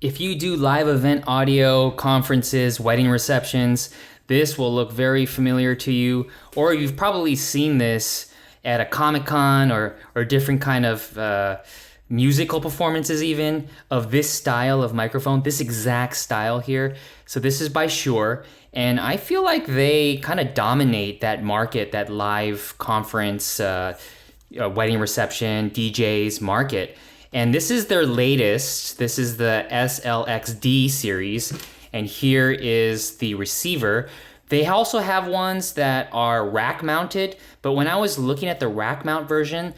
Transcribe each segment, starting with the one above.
If you do live event audio, conferences, wedding receptions, this will look very familiar to you, or you've probably seen this at a Comic-Con or different kind of musical performances even of this style of microphone, this exact style here. So this is by Shure, and I feel like they kind of dominate that market, that live conference, wedding reception, DJs market. And this is their latest. This is the SLXD series. And here is the receiver. They also have ones that are rack mounted, but when I was looking at the rack mount version,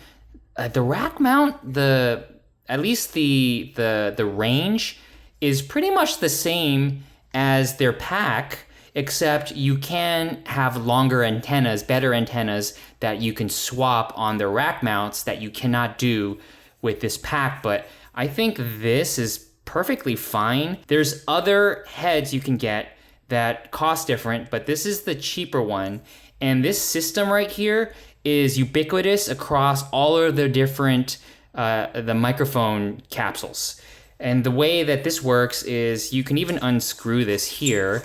the rack mount, at least the range is pretty much the same as their pack, except you can have longer antennas, better antennas that you can swap on the rack mounts that you cannot do with this pack. But I think this is perfectly fine. There's other heads you can get that cost different, but this is the cheaper one. And this system right here is ubiquitous across all of the different the microphone capsules. And the way that this works is you can even unscrew this here.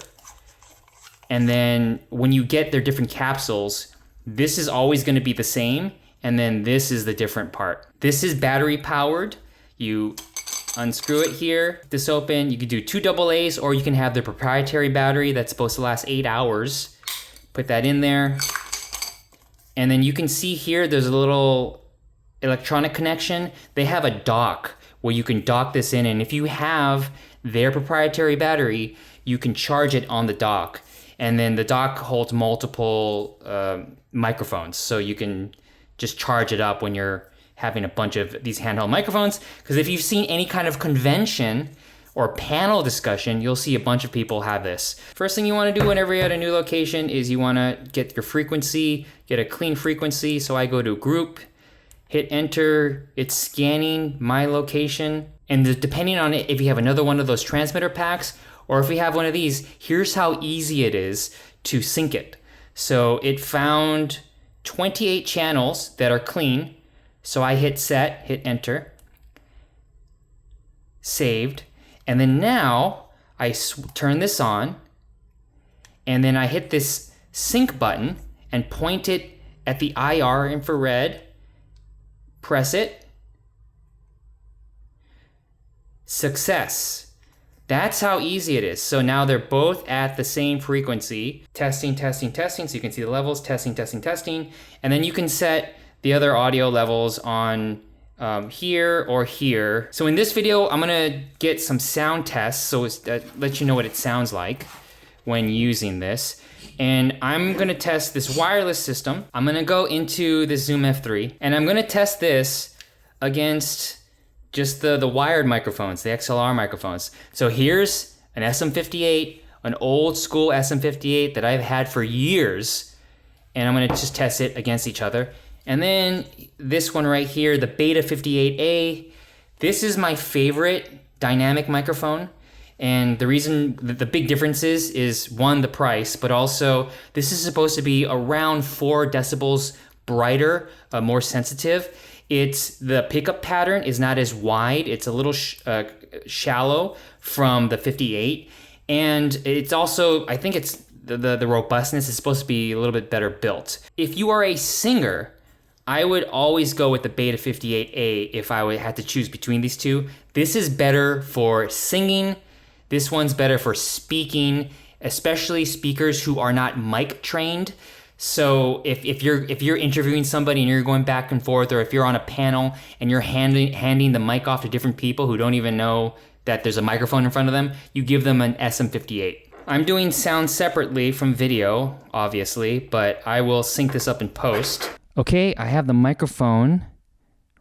And then when you get their different capsules, this is always going to be the same. And then this is the different part. This is battery powered. You unscrew it here, this open. You can do 2 AA's, or you can have the proprietary battery that's supposed to last 8 hours. Put that in there. And then you can see here, there's a little electronic connection. They have a dock where you can dock this in. And if you have their proprietary battery, you can charge it on the dock. And then the dock holds multiple microphones. So you can just charge it up when you're having a bunch of these handheld microphones. Because if you've seen any kind of convention or panel discussion, you'll see a bunch of people have this. First thing you want to do whenever you're at a new location is you want to get your frequency, get a clean frequency. So I go to group, hit enter, it's scanning my location. And depending on it, if you have another one of those transmitter packs, or if you have one of these, here's how easy it is to sync it. So it found 28 channels that are clean. So I hit set, hit enter, saved. And then now I turn this on, and then I hit this sync button and point it at the IR infrared, press it, success. That's how easy it is. So now they're both at the same frequency. Testing, testing, testing. So you can see the levels, testing, testing, testing. And then you can set the other audio levels on here or here. So in this video, I'm gonna get some sound tests so it's let you know what it sounds like when using this. And I'm gonna test this wireless system. I'm gonna go into the Zoom F3 and I'm gonna test this against just the wired microphones, the XLR microphones. So here's an SM58, an old school SM58 that I've had for years. And I'm gonna just test it against each other. And then this one right here, the Beta 58A. This is my favorite dynamic microphone. And the reason, the big difference is one, the price, but also this is supposed to be around 4 decibels brighter, more sensitive. The pickup pattern is not as wide. It's a little shallow from the 58. And it's also, I think it's the robustness is supposed to be a little bit better built. If you are a singer, I would always go with the Beta 58A if I had to choose between these two. This is better for singing. This one's better for speaking, especially speakers who are not mic trained. So if you're interviewing somebody and you're going back and forth, or if you're on a panel and you're handing the mic off to different people who don't even know that there's a microphone in front of them, you give them an SM58. I'm doing sound separately from video, obviously, but I will sync this up in post. Okay, I have the microphone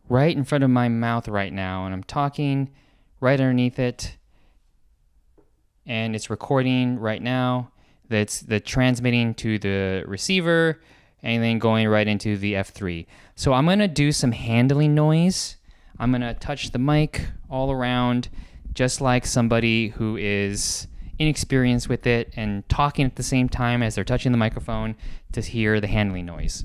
right in front of my mouth right now, and I'm talking right underneath it, and it's recording right now. That's the transmitting to the receiver and then going right into the F3. So I'm gonna do some handling noise. I'm gonna touch the mic all around, just like somebody who is inexperienced with it and talking at the same time as they're touching the microphone to hear the handling noise.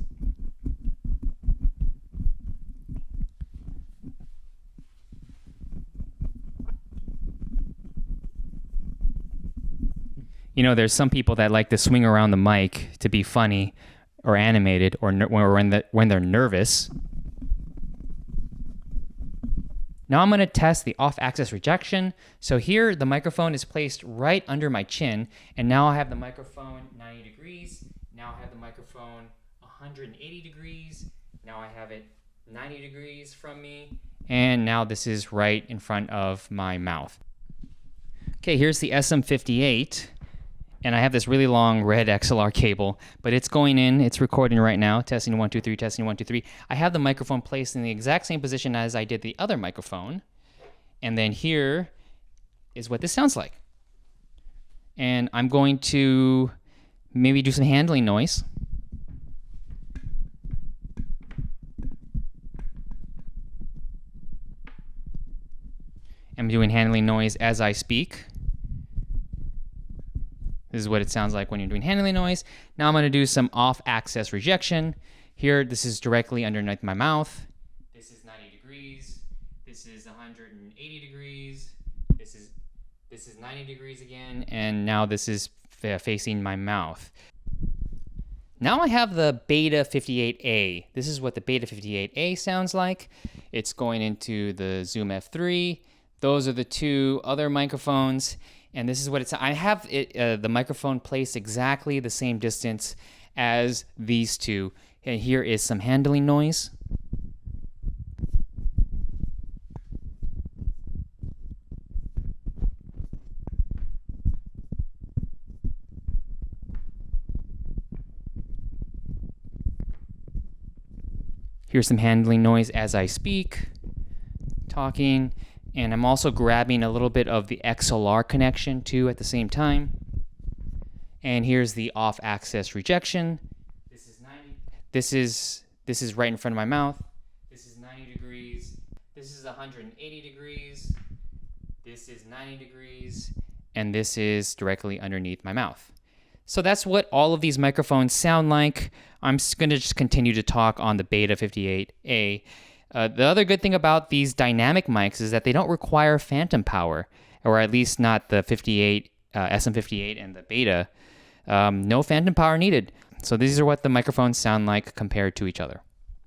You know, there's some people that like to swing around the mic to be funny or animated or when they're nervous. Now I'm going to test the off-axis rejection. So here the microphone is placed right under my chin, and now I have the microphone 90 degrees. Now I have the microphone 180 degrees. Now I have it 90 degrees from me. And now this is right in front of my mouth. Okay, here's the SM58. And I have this really long red XLR cable, but it's going in, it's recording right now. Testing 1, 2, 3, testing 1, 2, 3. I have the microphone placed in the exact same position as I did the other microphone. And then here is what this sounds like. And I'm going to maybe do some handling noise. I'm doing handling noise as I speak. This is what it sounds like when you're doing handling noise. Now I'm going to do some off-axis rejection. Here, this is directly underneath my mouth. This is 90 degrees. This is 180 degrees. This is 90 degrees again. And now this is facing my mouth. Now I have the Beta 58A. This is what the Beta 58A sounds like. It's going into the Zoom F3. Those are the two other microphones. And this is what it's. I have the microphone placed exactly the same distance as these two. And here is some handling noise. Here's some handling noise as I speak, talking. And I'm also grabbing a little bit of the XLR connection too at the same time. And here's the off-axis rejection. This is 90. This is right in front of my mouth. This is 90 degrees. This is 180 degrees. This is 90 degrees. And this is directly underneath my mouth. So that's what all of these microphones sound like. I'm going to just continue to talk on the Beta 58A. The other good thing about these dynamic mics is that they don't require phantom power, or at least not the 58, SM58 and the Beta. No phantom power needed. So these are what the microphones sound like compared to each other.